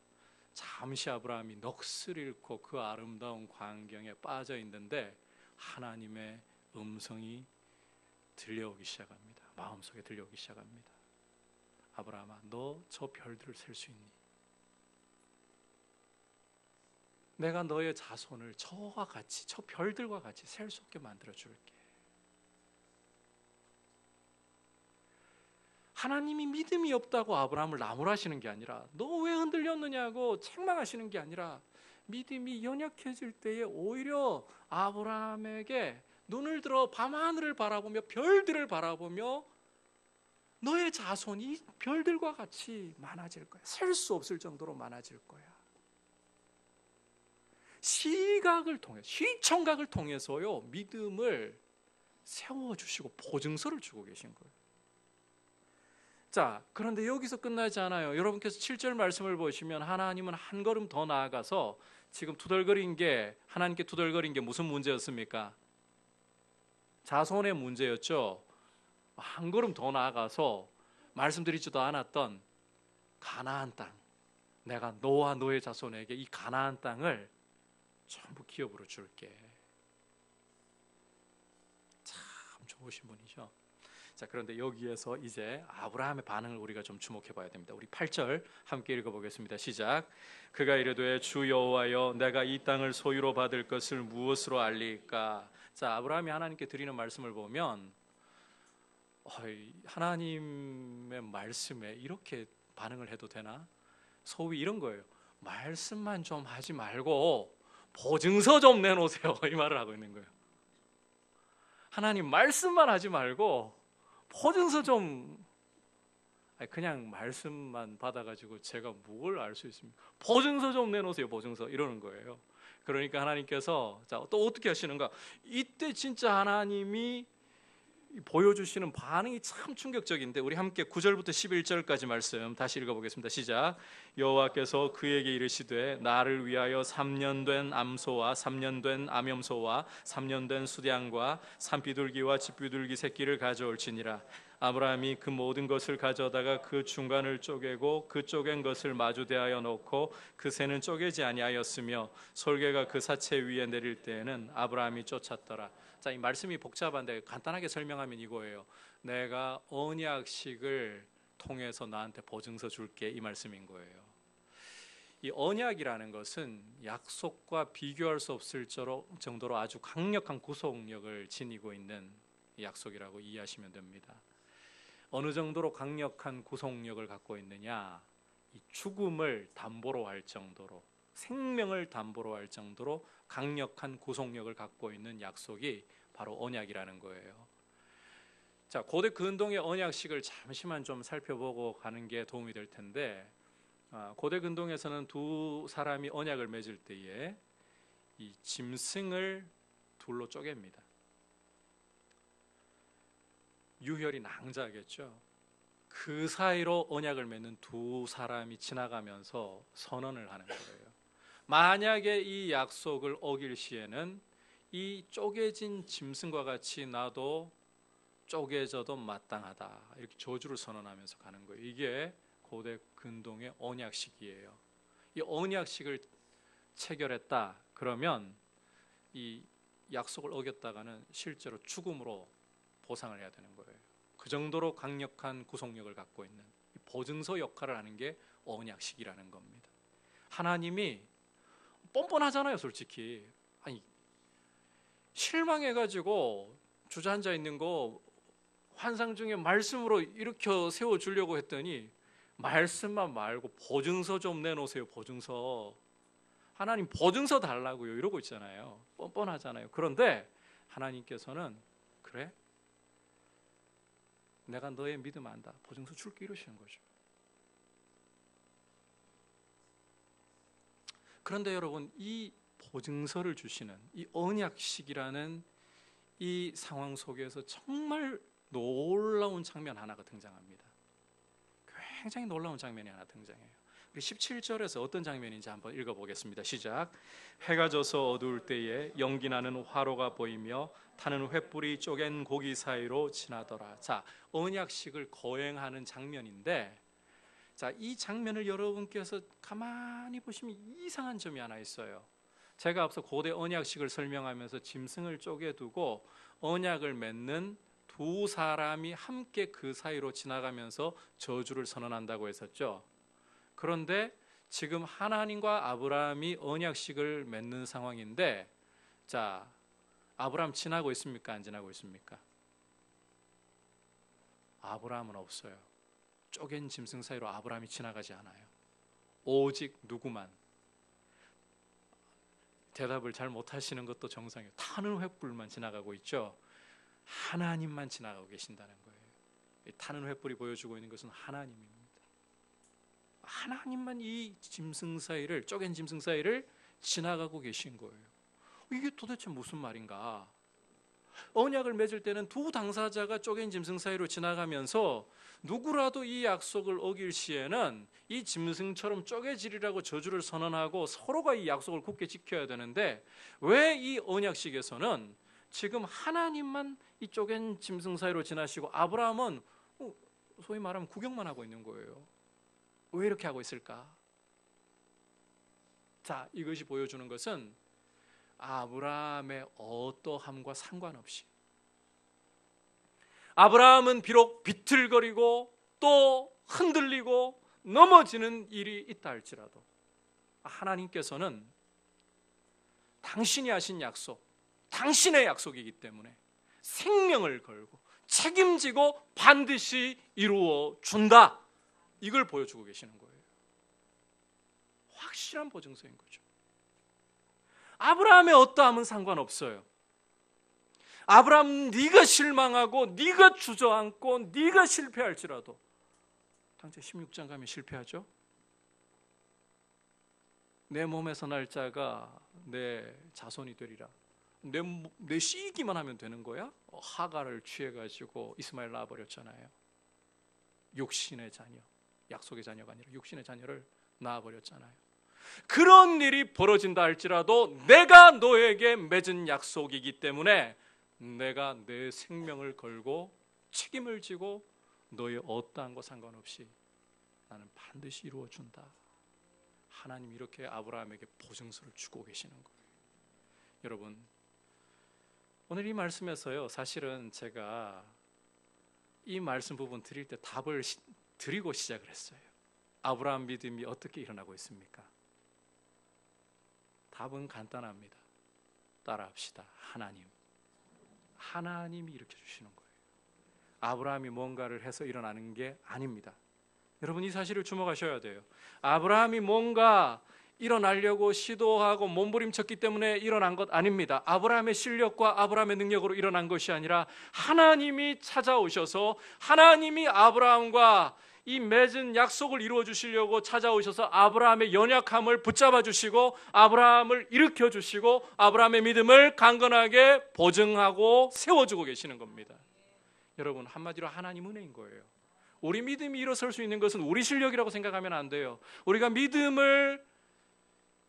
잠시 아브라함이 넋을 잃고 그 아름다운 광경에 빠져 있는데 하나님의 음성이 들려오기 시작합니다. 마음속에 들려오기 시작합니다. 아브라함아, 너 저 별들을 셀 수 있니? 내가 너의 자손을 저와 같이, 저 별들과 같이 셀 수 없게 만들어 줄게. 하나님이 믿음이 없다고 아브라함을 나무라시는 게 아니라, 너 왜 흔들렸느냐고 책망하시는 게 아니라, 믿음이 연약해질 때에 오히려 아브라함에게 눈을 들어 밤하늘을 바라보며 별들을 바라보며 너의 자손이 별들과 같이 많아질 거야. 셀 수 없을 정도로 많아질 거야. 시각을 통해, 시청각을 통해서요, 믿음을 세워주시고 보증서를 주고 계신 거예요. 자, 그런데 여기서 끝나지 않아요. 여러분께서 7절 말씀을 보시면 하나님은 한 걸음 더 나아가서, 지금 투덜거린 게, 하나님께 투덜거린 게 무슨 문제였습니까? 자손의 문제였죠. 한 걸음 더 나아가서 말씀드리지도 않았던 가나안 땅, 내가 너와 너의 자손에게 이 가나안 땅을 전부 기업으로 줄게. 참 좋으신 분이죠. 자, 그런데 여기에서 이제 아브라함의 반응을 우리가 좀 주목해 봐야 됩니다. 우리 8절 함께 읽어보겠습니다. 시작. 그가 이르되 주 여호와여, 내가 이 땅을 소유로 받을 것을 무엇으로 알리까? 자, 아브라함이 하나님께 드리는 말씀을 보면 하나님의 말씀에 이렇게 반응을 해도 되나? 소위 이런 거예요. 말씀만 좀 하지 말고 보증서 좀 내놓으세요. 이 말을 하고 있는 거예요. 하나님, 말씀만 하지 말고 보증서 좀, 그냥 말씀만 받아가지고 제가 뭘 알 수 있습니까? 보증서 좀 내놓으세요. 보증서. 이러는 거예요. 그러니까 하나님께서, 자, 또 어떻게 하시는가? 이때 진짜 하나님이 보여주시는 반응이 참 충격적인데, 우리 함께 9절부터 11절까지 말씀 다시 읽어보겠습니다. 시작. 여호와께서 그에게 이르시되 나를 위하여 3년 된 암소와 3년 된 암염소와 3년 된 수량과 산비둘기와 집비둘기 새끼를 가져올지니라. 아브라함이 그 모든 것을 가져다가 그 중간을 쪼개고 그 쪼갠 것을 마주 대하여 놓고 그 새는 쪼개지 아니하였으며 솔개가 그 사체 위에 내릴 때에는 아브라함이 쫓았더라. 자, 이 말씀이 복잡한데 간단하게 설명하면 이거예요. 내가 언약식을 통해서 나한테 보증서 줄게, 이 말씀인 거예요. 이 언약이라는 것은 약속과 비교할 수 없을 정도로 아주 강력한 구속력을 지니고 있는 약속이라고 이해하시면 됩니다. 어느 정도로 강력한 구속력을 갖고 있느냐? 이 죽음을 담보로 할 정도로, 생명을 담보로 할 정도로 강력한 구속력을 갖고 있는 약속이 바로 언약이라는 거예요. 자, 고대 근동의 언약식을 잠시만 좀 살펴보고 가는 게 도움이 될 텐데, 고대 근동에서는 두 사람이 언약을 맺을 때에 이 짐승을 둘로 쪼갭니다. 유혈이 낭자겠죠. 그 사이로 언약을 맺는 두 사람이 지나가면서 선언을 하는 거예요. 만약에 이 약속을 어길 시에는 이 쪼개진 짐승과 같이 나도 쪼개져도 마땅하다, 이렇게 저주를 선언하면서 가는 거예요. 이게 고대 근동의 언약식이에요. 이 언약식을 체결했다 그러면 이 약속을 어겼다가는 실제로 죽음으로 보상을 해야 되는 거예요. 그 정도로 강력한 구속력을 갖고 있는 보증서 역할을 하는 게 언약식이라는 겁니다. 하나님이 뻔뻔하잖아요, 솔직히. 아니, 실망해가지고 주저앉아 있는 거 환상 중에 말씀으로 일으켜 세워주려고 했더니 말씀만 말고 보증서 좀 내놓으세요, 보증서. 하나님 보증서 달라고요, 이러고 있잖아요. 뻔뻔하잖아요. 그런데 하나님께서는 그래? 내가 너의 믿음 안다, 보증서 줄게, 이러시는 거죠. 그런데 여러분, 이 보증서를 주시는 이 언약식이라는 이 상황 속에서 정말 놀라운 장면 하나가 등장합니다. 굉장히 놀라운 장면이 하나 등장해요. 우리 17절에서 어떤 장면인지 한번 읽어보겠습니다. 시작. 해가 져서 어두울 때에 연기 나는 화로가 보이며 타는 횃불이 쪼갠 고기 사이로 지나더라. 자, 언약식을 거행하는 장면인데, 자, 이 장면을 여러분께서 가만히 보시면 이상한 점이 하나 있어요. 제가 앞서 고대 언약식을 설명하면서 짐승을 쪼개두고 언약을 맺는 두 사람이 함께 그 사이로 지나가면서 저주를 선언한다고 했었죠. 그런데 지금 하나님과 아브라함이 언약식을 맺는 상황인데, 자, 아브라함 지나고 있습니까? 안 지나고 있습니까? 아브라함은 없어요. 쪼갠 짐승 사이로 아브라함이 지나가지 않아요. 오직 누구만. 대답을 잘 못하시는 것도 정상이에요. 타는 횃불만 지나가고 있죠. 하나님만 지나가고 계신다는 거예요. 타는 횃불이 보여주고 있는 것은 하나님입니다. 하나님만 이 짐승 사이를, 쪼갠 짐승 사이를 지나가고 계신 거예요. 이게 도대체 무슨 말인가? 언약을 맺을 때는 두 당사자가 쪼갠 짐승 사이로 지나가면서 누구라도 이 약속을 어길 시에는 이 짐승처럼 쪼개지리라고 저주를 선언하고 서로가 이 약속을 굳게 지켜야 되는데, 왜 이 언약식에서는 지금 하나님만 이 쪼갠 짐승 사이로 지나시고 아브라함은 소위 말하면 구경만 하고 있는 거예요. 왜 이렇게 하고 있을까? 자, 이것이 보여주는 것은 아브라함의 어떠함과 상관없이, 아브라함은 비록 비틀거리고 또 흔들리고 넘어지는 일이 있다 할지라도 하나님께서는 당신이 하신 약속, 당신의 약속이기 때문에 생명을 걸고 책임지고 반드시 이루어 준다, 이걸 보여주고 계시는 거예요. 확실한 보증서인 거죠. 아브라함의 어떠함은 상관없어요. 아브라함, 네가 실망하고 네가 주저앉고 네가 실패할지라도, 당장 16장 가면 실패하죠. 내 몸에서 날 자가 내 자손이 되리라. 내 씨이기만 하면 되는 거야? 하가를 취해가지고 이스마엘 낳아버렸잖아요. 육신의 자녀, 약속의 자녀가 아니라 육신의 자녀를 낳아버렸잖아요. 그런 일이 벌어진다 할지라도 내가 너에게 맺은 약속이기 때문에 내가 내 생명을 걸고 책임을 지고 너의 어떠한 것 상관없이 나는 반드시 이루어준다. 하나님 이렇게 아브라함에게 보증서를 주고 계시는 거예요. 여러분, 오늘 이 말씀에서요, 사실은 제가 이 말씀 부분 드릴 때 답을 드리고 시작을 했어요. 아브라함 믿음이 어떻게 일어나고 있습니까? 답은 간단합니다. 따라합시다. 하나님이 일으켜 주시는 거예요. 아브라함이 뭔가를 해서 일어나는 게 아닙니다. 여러분, 이 사실을 주목하셔야 돼요. 아브라함이 뭔가 일어나려고 시도하고 몸부림쳤기 때문에 일어난 것 아닙니다. 아브라함의 실력과 아브라함의 능력으로 일어난 것이 아니라 하나님이 찾아오셔서 하나님이 아브라함과 이 맺은 약속을 이루어 주시려고 찾아오셔서 아브라함의 연약함을 붙잡아 주시고 아브라함을 일으켜 주시고 아브라함의 믿음을 강건하게 보증하고 세워주고 계시는 겁니다. 여러분, 한마디로 하나님 은혜인 거예요. 우리 믿음이 일어설 수 있는 것은 우리 실력이라고 생각하면 안 돼요. 우리가 믿음을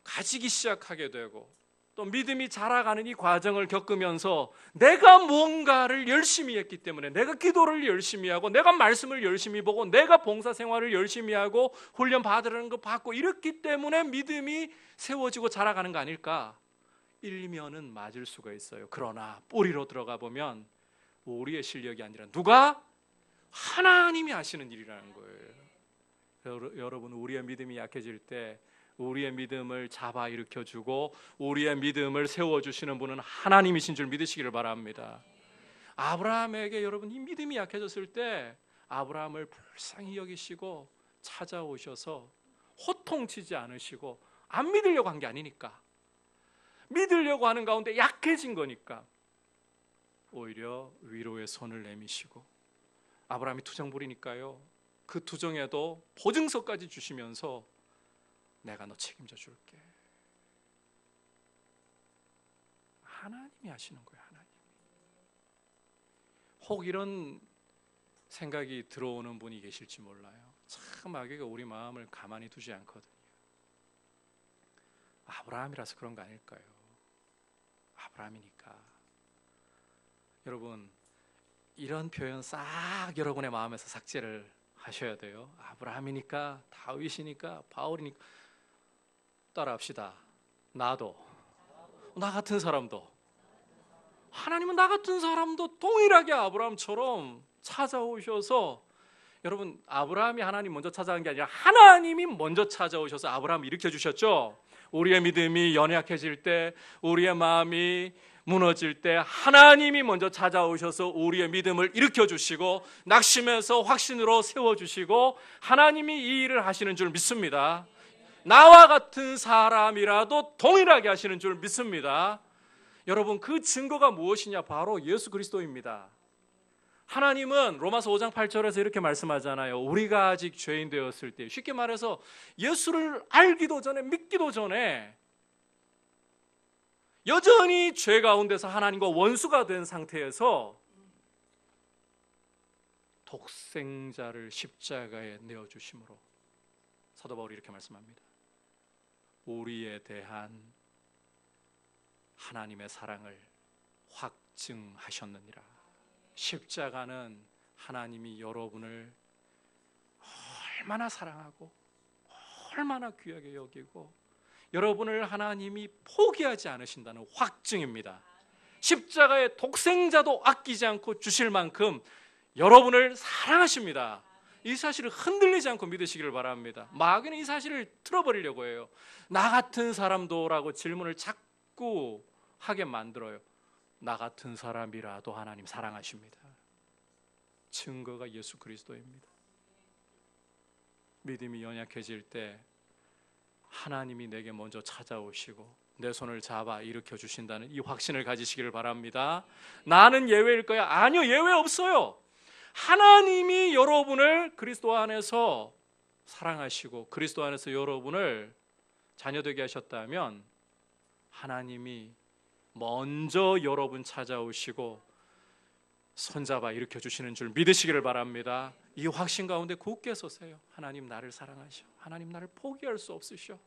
가지기 시작하게 되고 또 믿음이 자라가는 이 과정을 겪으면서 내가 뭔가를 열심히 했기 때문에, 내가 기도를 열심히 하고 내가 말씀을 열심히 보고 내가 봉사생활을 열심히 하고 훈련 받으라는 거 받고 이렇기 때문에 믿음이 세워지고 자라가는 거 아닐까? 일면은 맞을 수가 있어요. 그러나 뿌리로 들어가 보면 우리의 실력이 아니라 누가? 하나님이 하시는 일이라는 거예요. 여러분, 우리의 믿음이 약해질 때 우리의 믿음을 잡아 일으켜주고 우리의 믿음을 세워주시는 분은 하나님이신 줄 믿으시기를 바랍니다. 아브라함에게 여러분, 이 믿음이 약해졌을 때 아브라함을 불쌍히 여기시고 찾아오셔서 호통치지 않으시고 안 믿으려고 한 게 아니니까, 믿으려고 하는 가운데 약해진 거니까 오히려 위로의 손을 내미시고, 아브라함이 투정 부리니까요, 그 투정에도 보증서까지 주시면서 내가 너 책임져 줄게. 하나님이 하시는 거예요. 하나님. 혹 이런 생각이 들어오는 분이 계실지 몰라요. 참 마귀가 우리 마음을 가만히 두지 않거든요. 아브라함이라서 그런 거 아닐까요? 아브라함이니까. 여러분, 이런 표현 싹 여러분의 마음에서 삭제를 하셔야 돼요. 아브라함이니까, 다윗이니까, 바울이니까. 따라합시다. 나도, 나 같은 사람도, 하나님은 나 같은 사람도 동일하게 아브라함처럼 찾아오셔서, 여러분, 아브라함이 하나님 먼저 찾아간 게 아니라 하나님이 먼저 찾아오셔서 아브라함을 일으켜주셨죠. 우리의 믿음이 연약해질 때, 우리의 마음이 무너질 때 하나님이 먼저 찾아오셔서 우리의 믿음을 일으켜주시고 낙심해서 확신으로 세워주시고 하나님이 이 일을 하시는 줄 믿습니다. 나와 같은 사람이라도 동일하게 하시는 줄 믿습니다. 여러분, 그 증거가 무엇이냐? 바로 예수 그리스도입니다. 하나님은 로마서 5장 8절에서 이렇게 말씀하잖아요. 우리가 아직 죄인 되었을 때, 쉽게 말해서 예수를 알기도 전에, 믿기도 전에 여전히 죄 가운데서 하나님과 원수가 된 상태에서 독생자를 십자가에 내어주심으로 사도 바울이 이렇게 말씀합니다. 우리에 대한 하나님의 사랑을 확증하셨느니라. 십자가는 하나님이 여러분을 얼마나 사랑하고 얼마나 귀하게 여기고 여러분을 하나님이 포기하지 않으신다는 확증입니다. 십자가의 독생자도 아끼지 않고 주실 만큼 여러분을 사랑하십니다. 이 사실을 흔들리지 않고 믿으시기를 바랍니다. 마귀는 이 사실을 틀어버리려고 해요. 나 같은 사람도라고 질문을 자꾸 하게 만들어요. 나 같은 사람이라도 하나님 사랑하십니다. 증거가 예수 그리스도입니다. 믿음이 연약해질 때 하나님이 내게 먼저 찾아오시고 내 손을 잡아 일으켜 주신다는 이 확신을 가지시기를 바랍니다. 나는 예외일 거야? 아니요, 예외 없어요. 하나님이 여러분을 그리스도 안에서 사랑하시고 그리스도 안에서 여러분을 자녀되게 하셨다면 하나님이 먼저 여러분 찾아오시고 손잡아 일으켜 주시는 줄 믿으시기를 바랍니다. 이 확신 가운데 굳게 서세요. 하나님 나를 사랑하셔. 하나님 나를 포기할 수 없으셔.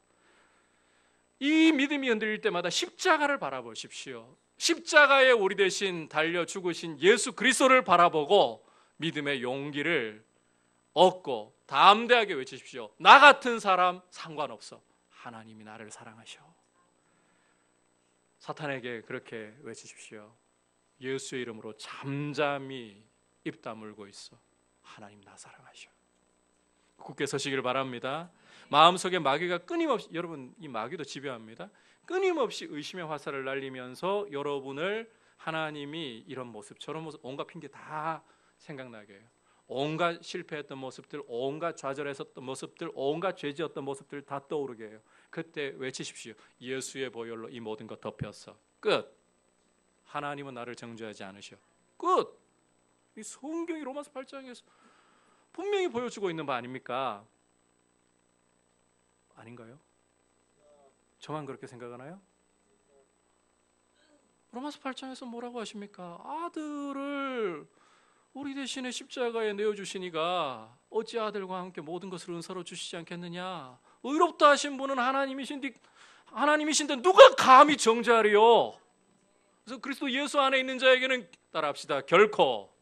이 믿음이 흔들릴 때마다 십자가를 바라보십시오. 십자가에 우리 대신 달려 죽으신 예수 그리스도를 바라보고 믿음의 용기를 얻고 담대하게 외치십시오. 나 같은 사람 상관없어. 하나님이 나를 사랑하셔. 사탄에게 그렇게 외치십시오. 예수의 이름으로 잠잠히 입 다물고 있어. 하나님 나 사랑하셔. 굳게 서시길 바랍니다. 마음속에 마귀가 끊임없이, 여러분 이 마귀도 집요합니다. 끊임없이 의심의 화살을 날리면서 여러분을 하나님이 이런 모습 저런 모습 온갖 핑계 다 생각나게 해요. 온갖 실패했던 모습들, 온갖 좌절했었던 모습들, 온갖 죄지었던 모습들 다 떠오르게 해요. 그때 외치십시오. 예수의 보혈로 이 모든 것 덮였어. 끝. 하나님은 나를 정죄하지 않으셔. 끝. 이 성경이 로마서 8장에서 분명히 보여주고 있는 바 아닙니까? 아닌가요? 저만 그렇게 생각하나요? 로마서 8장에서 뭐라고 하십니까? 아들을 우리 대신에 십자가에 내어주시니가 어찌 아들과 함께 모든 것을 은사로 주시지 않겠느냐? 의롭다 하신 분은 하나님이신데 누가 감히 정죄하리요? 그래서 그리스도 예수 안에 있는 자에게는 따라합시다. 결코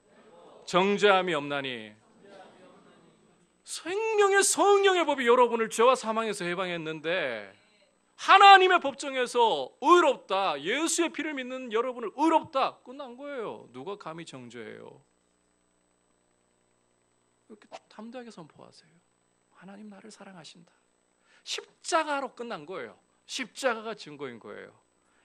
정죄함이 없나니. 생명의 성령의 법이 여러분을 죄와 사망에서 해방했는데 하나님의 법정에서 의롭다, 예수의 피를 믿는 여러분을 의롭다, 끝난 거예요. 누가 감히 정죄해요? 이렇게 담대하게 선포하세요. 하나님 나를 사랑하신다. 십자가로 끝난 거예요. 십자가가 증거인 거예요.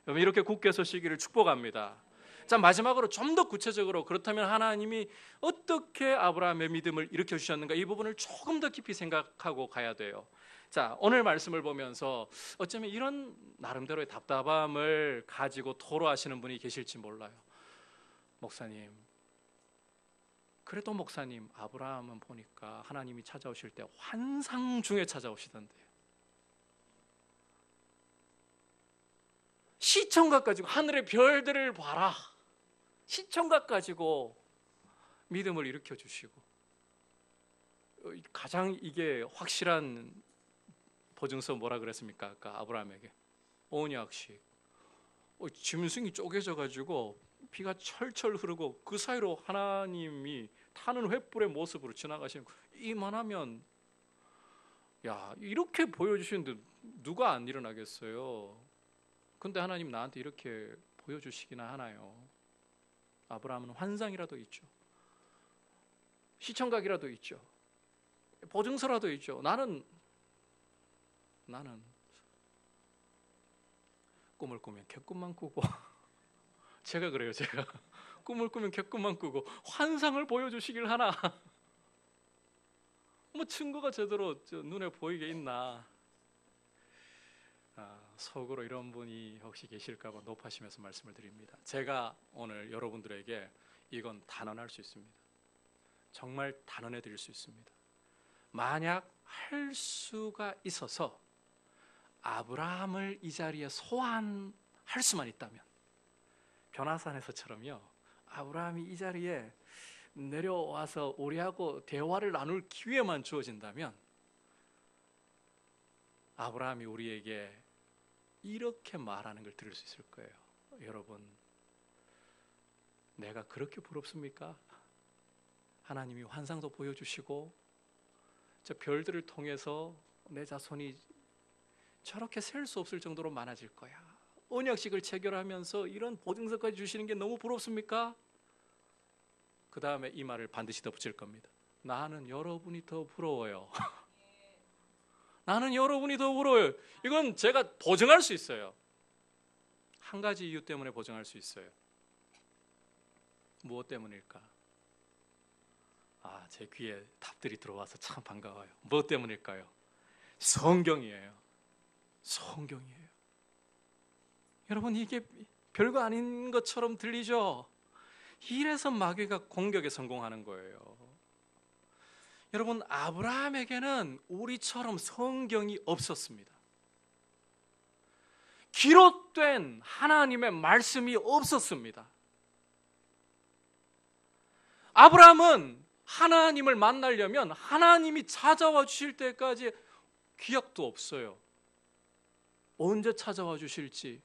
여러분 이렇게 굳게 서시기를 축복합니다. 자, 마지막으로 좀 더 구체적으로 그렇다면 하나님이 어떻게 아브라함의 믿음을 일으켜 주셨는가, 이 부분을 조금 더 깊이 생각하고 가야 돼요. 자, 오늘 말씀을 보면서 어쩌면 이런 나름대로의 답답함을 가지고 토로하시는 분이 계실지 몰라요. 목사님, 그래도 목사님, 아브라함은 보니까 하나님이 찾아오실 때 환상 중에 찾아오시던데요. 시청각 가지고 하늘의 별들을 봐라. 시청각 가지고 믿음을 일으켜 주시고, 가장 이게 확실한 보증서 뭐라 그랬습니까? 아까 아브라함에게 언약식. 짐승이 쪼개져 가지고 피가 철철 흐르고 그 사이로 하나님이 타는 횃불의 모습으로 지나가시는 거. 이만하면 야, 이렇게 보여주시는데 누가 안 일어나겠어요? 근데 하나님 나한테 이렇게 보여주시기나 하나요? 아브라함은 환상이라도 있죠. 시청각이라도 있죠. 보증서라도 있죠. 나는 꿈을 꾸면 개꿈만 꾸고 제가 그래요. 제가 꿈을 꾸면 개꿈만 꾸고 환상을 보여주시길 하나. 뭐 증거가 제대로 눈에 보이게 있나. 속으로 이런 분이 혹시 계실까 봐 높아시면서 말씀을 드립니다. 제가 오늘 여러분들에게 이건 단언할 수 있습니다. 정말 단언해 드릴 수 있습니다. 만약 할 수가 있어서 아브라함을 이 자리에 소환할 수만 있다면, 변화산에서처럼요, 아브라함이 이 자리에 내려와서 우리하고 대화를 나눌 기회만 주어진다면 아브라함이 우리에게 이렇게 말하는 걸 들을 수 있을 거예요. 여러분, 내가 그렇게 부럽습니까? 하나님이 환상도 보여주시고 저 별들을 통해서 내 자손이 저렇게 셀 수 없을 정도로 많아질 거야. 언약식을 체결하면서 이런 보증서까지 주시는 게 너무 부럽습니까? 그 다음에 이 말을 반드시 덧붙일 겁니다. 나는 여러분이 더 부러워요. 나는 여러분이 더 부러워요. 이건 제가 보증할 수 있어요. 한 가지 이유 때문에 보증할 수 있어요. 무엇 때문일까? 제 귀에 답들이 들어와서 참 반가워요. 무엇 때문일까요? 성경이에요. 성경이에요. 여러분, 이게 별거 아닌 것처럼 들리죠? 이래서 마귀가 공격에 성공하는 거예요. 여러분, 아브라함에게는 우리처럼 성경이 없었습니다. 기록된 하나님의 말씀이 없었습니다. 아브라함은 하나님을 만나려면 하나님이 찾아와 주실 때까지 기약도 없어요. 언제 찾아와 주실지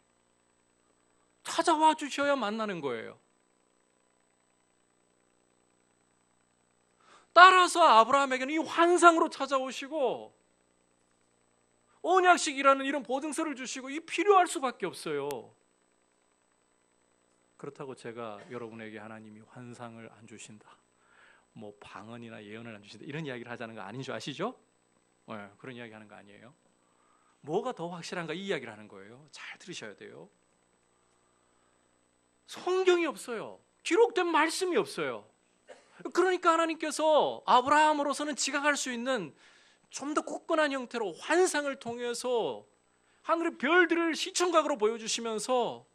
찾아와 주셔야 만나는 거예요. 따라서 아브라함에게는 이 환상으로 찾아오시고 언약식이라는 이런 보증서를 주시고 이 필요할 수밖에 없어요. 그렇다고 제가 여러분에게 하나님이 환상을 안 주신다, 뭐 방언이나 예언을 안 주신다, 이런 이야기를 하자는 거 아닌 줄 아시죠? 네, 그런 이야기 하는 거 아니에요. 뭐가 더 확실한가, 이 이야기를 하는 거예요. 잘 들으셔야 돼요. 성경이 없어요. 기록된 말씀이 없어요. 그러니까 하나님께서 아브라함으로서는 지각할 수 있는 좀 더 굳건한 형태로 환상을 통해서 하늘의 별들을 시청각으로 보여주시면서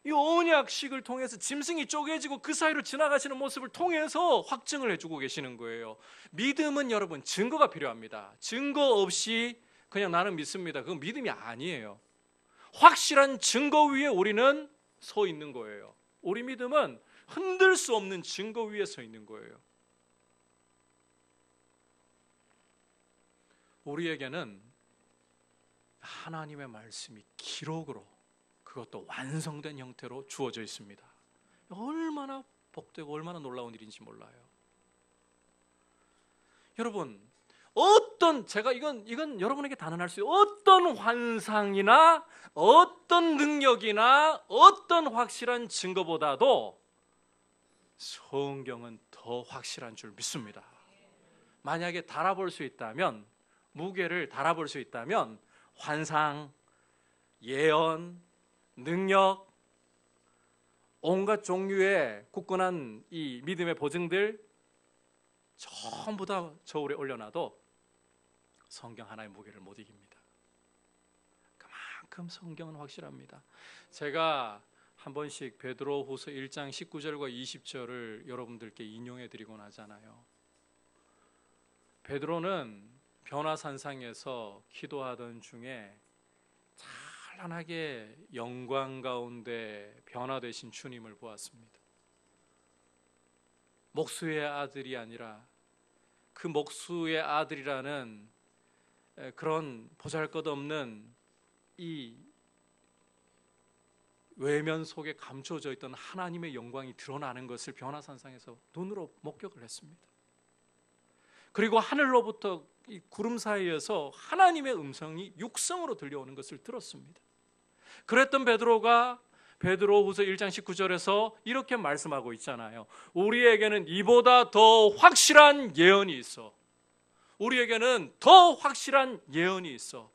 이 언약식을 통해서 짐승이 쪼개지고 그 사이로 지나가시는 모습을 통해서 확증을 해주고 계시는 거예요. 믿음은 여러분 증거가 필요합니다. 증거 없이 그냥 나는 믿습니다, 그건 믿음이 아니에요. 확실한 증거 위에 우리는 서 있는 거예요. 우리 믿음은 흔들 수 없는 증거 위에 서 있는 거예요. 우리에게는 하나님의 말씀이 기록으로, 그것도 완성된 형태로 주어져 있습니다. 얼마나 복되고 얼마나 놀라운 일인지 몰라요. 여러분, 제가 이건 여러분에게 단언할 수 있어요. 어떤 환상이나 어떤 능력이나 어떤 확실한 증거보다도 성경은 더 확실한 줄 믿습니다. 만약에 달아볼 수 있다면, 무게를 달아볼 수 있다면 환상, 예언, 능력, 온갖 종류의 굳건한 이 믿음의 보증들 전부 다 저울에 올려놔도 성경 하나의 무게를 못 이깁니다. 그만큼 성경은 확실합니다. 제가 한 번씩 베드로후서 1장 19절과 20절을 여러분들께 인용해 드리곤 하잖아요. 베드로는 변화산상에서 기도하던 중에 찬란하게 영광 가운데 변화되신 주님을 보았습니다. 목수의 아들이 아니라 그 목수의 아들이라는 그런 보잘것없는 이 외면 속에 감춰져 있던 하나님의 영광이 드러나는 것을 변화산상에서 눈으로 목격을 했습니다. 그리고 하늘로부터 이 구름 사이에서 하나님의 음성이 육성으로 들려오는 것을 들었습니다. 그랬던 베드로가 베드로후서 1장 19절에서 이렇게 말씀하고 있잖아요. 우리에게는 이보다 더 확실한 예언이 있어. 우리에게는 더 확실한 예언이 있어.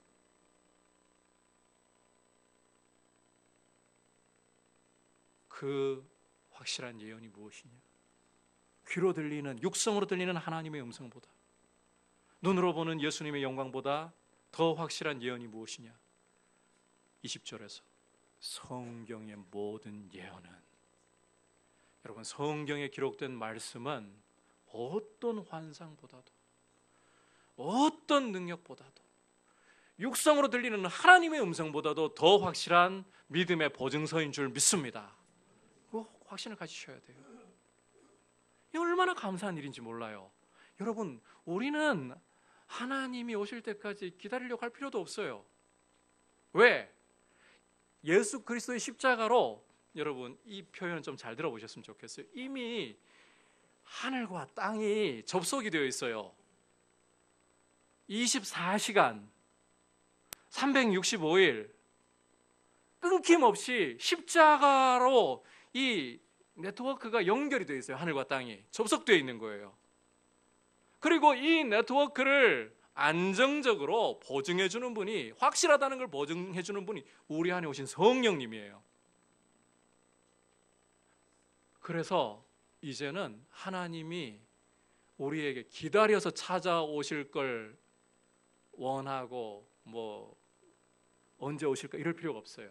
그 확실한 예언이 무엇이냐? 귀로 들리는, 육성으로 들리는 하나님의 음성보다, 눈으로 보는 예수님의 영광보다 더 확실한 예언이 무엇이냐? 20절에서 성경의 모든 예언은, 여러분, 성경에 기록된 말씀은 어떤 환상보다도, 어떤 능력보다도, 육성으로 들리는 하나님의 음성보다도 더 확실한 믿음의 보증서인 줄 믿습니다. 그 확신을 가지셔야 돼요. 이 얼마나 감사한 일인지 몰라요. 여러분, 우리는 하나님이 오실 때까지 기다리려고 할 필요도 없어요. 왜? 예수 그리스도의 십자가로, 여러분 이 표현은 좀 잘 들어보셨으면 좋겠어요. 이미 하늘과 땅이 접속이 되어 있어요. 24시간 365일 끊김없이 십자가로 이 네트워크가 연결이 되어 있어요. 하늘과 땅이 접속되어 있는 거예요. 그리고 이 네트워크를 안정적으로 보증해 주는 분이, 확실하다는 걸 보증해 주는 분이 우리 안에 오신 성령님이에요. 그래서 이제는 하나님이 우리에게 기다려서 찾아오실 걸 원하고 언제 오실까 이럴 필요가 없어요.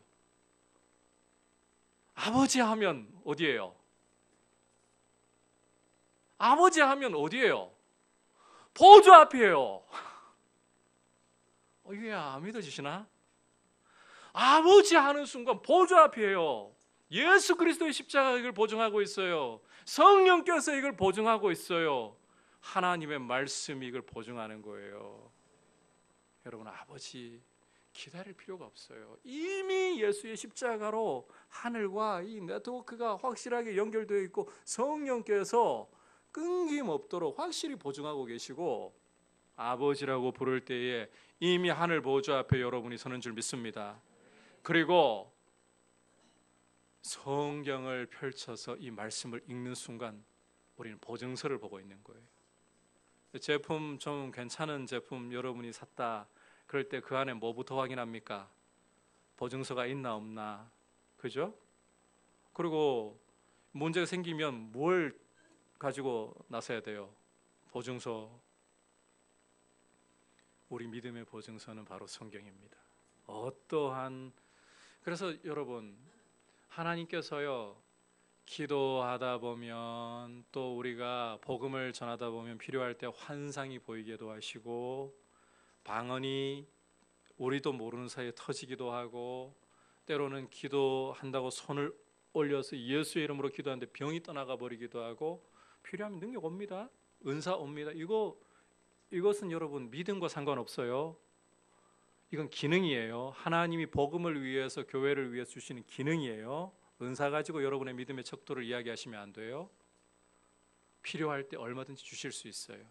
아버지 하면 어디예요? 아버지 하면 어디예요? 보좌 앞이에요. 이게 안 믿어지시나? 아버지 하는 순간 보좌 앞이에요. 예수 그리스도의 십자가가 이걸 보증하고 있어요. 성령께서 이걸 보증하고 있어요. 하나님의 말씀이 이걸 보증하는 거예요. 여러분, 아버지 기다릴 필요가 없어요. 이미 예수의 십자가로 하늘과 이 네트워크가 확실하게 연결되어 있고, 성령께서 끊김없도록 확실히 보증하고 계시고, 아버지라고 부를 때에 이미 하늘 보좌 앞에 여러분이 서는 줄 믿습니다. 그리고 성경을 펼쳐서 이 말씀을 읽는 순간 우리는 보증서를 보고 있는 거예요. 제품 좀 괜찮은 제품 여러분이 샀다 그럴 때 그 안에 뭐부터 확인합니까? 보증서가 있나 없나, 그죠? 그리고 문제가 생기면 뭘 가지고 나서야 돼요. 보증서. 우리 믿음의 보증서는 바로 성경입니다. 그래서 여러분, 하나님께서요, 기도하다 보면, 또 우리가 복음을 전하다 보면 필요할 때 환상이 보이기도 하시고, 방언이 우리도 모르는 사이에 터지기도 하고, 때로는 기도한다고 손을 올려서 예수의 이름으로 기도하는데 병이 떠나가 버리기도 하고, 필요하면 능력 옵니다. 은사 옵니다. 이것은 여러분 믿음과 상관없어요. 이건 기능이에요. 하나님이 복음을 위해서, 교회를 위해서 주시는 기능이에요. 은사 가지고 여러분의 믿음의 척도를 이야기하시면 안 돼요. 필요할 때 얼마든지 주실 수 있어요.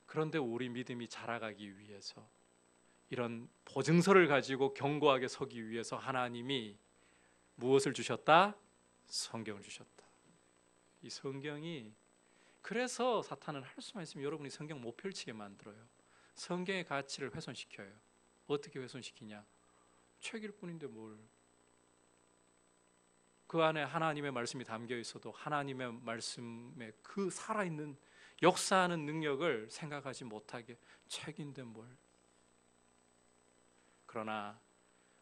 그런데 우리 믿음이 자라가기 위해서, 이런 보증서를 가지고 견고하게 서기 위해서 하나님이 무엇을 주셨다? 성경을 주셨다. 이 성경이, 그래서 사탄은 할 수만 있으면 여러분이 성경 못 펼치게 만들어요. 성경의 가치를 훼손시켜요. 어떻게 훼손시키냐? 책일 뿐인데 뭘. 그 안에 하나님의 말씀이 담겨 있어도 하나님의 말씀에 그 살아있는 역사하는 능력을 생각하지 못하게, 책인데 뭘. 그러나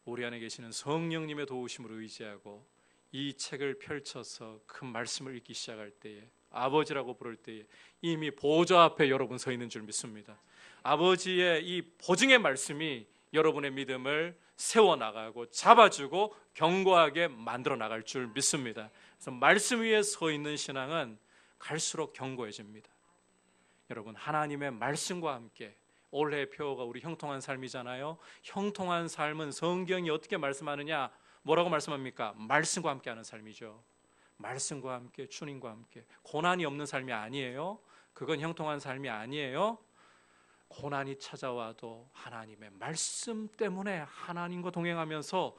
우리 안에 계시는 성령님의 도우심을 의지하고 이 책을 펼쳐서 그 말씀을 읽기 시작할 때에, 아버지라고 부를 때에 이미 보좌 앞에 여러분 서 있는 줄 믿습니다. 아버지의 이 보증의 말씀이 여러분의 믿음을 세워나가고 잡아주고 견고하게 만들어 나갈 줄 믿습니다. 그래서 말씀 위에 서 있는 신앙은 갈수록 견고해집니다. 여러분, 하나님의 말씀과 함께, 올해의 표어가 우리 형통한 삶이잖아요. 형통한 삶은 성경이 어떻게 말씀하느냐? 뭐라고 말씀합니까? 말씀과 함께 하는 삶이죠. 말씀과 함께, 주님과 함께. 고난이 없는 삶이 아니에요. 그건 형통한 삶이 아니에요. 고난이 찾아와도 하나님의 말씀 때문에 하나님과 동행하면서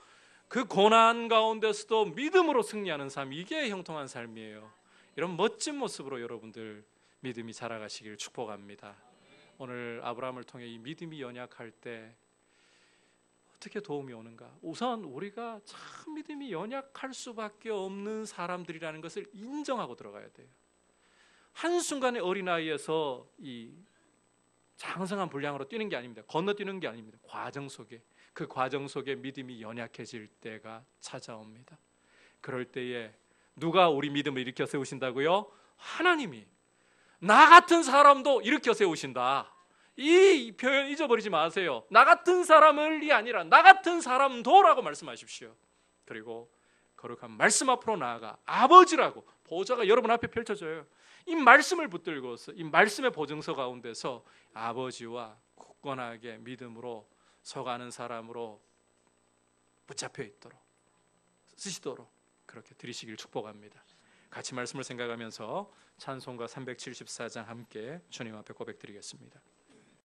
그 고난 가운데서도 믿음으로 승리하는 삶, 이게 형통한 삶이에요. 이런 멋진 모습으로 여러분들 믿음이 자라가시길 축복합니다. 오늘 아브라함을 통해 이 믿음이 연약할 때 어떻게 도움이 오는가? 우선 우리가 참 믿음이 연약할 수밖에 없는 사람들이라는 것을 인정하고 들어가야 돼요. 한순간의 어린아이에서 이 장성한 분량으로 뛰는 게 아닙니다. 건너뛰는 게 아닙니다. 그 과정 속에 믿음이 연약해질 때가 찾아옵니다. 그럴 때에 누가 우리 믿음을 일으켜 세우신다고요? 하나님이. 나 같은 사람도 일으켜 세우신다. 이 표현 잊어버리지 마세요. 나 같은 사람을이 아니라 나 같은 사람도라고 말씀하십시오. 그리고 거룩한 말씀 앞으로 나아가 아버지라고, 보좌가 여러분 앞에 펼쳐져요. 이 말씀을 붙들고서 이 말씀의 보증서 가운데서 아버지와 굳건하게 믿음으로 서가는 사람으로 붙잡혀 있도록, 쓰시도록 그렇게 드리시길 축복합니다. 같이 말씀을 생각하면서 찬송가 374장 함께 주님 앞에 고백드리겠습니다.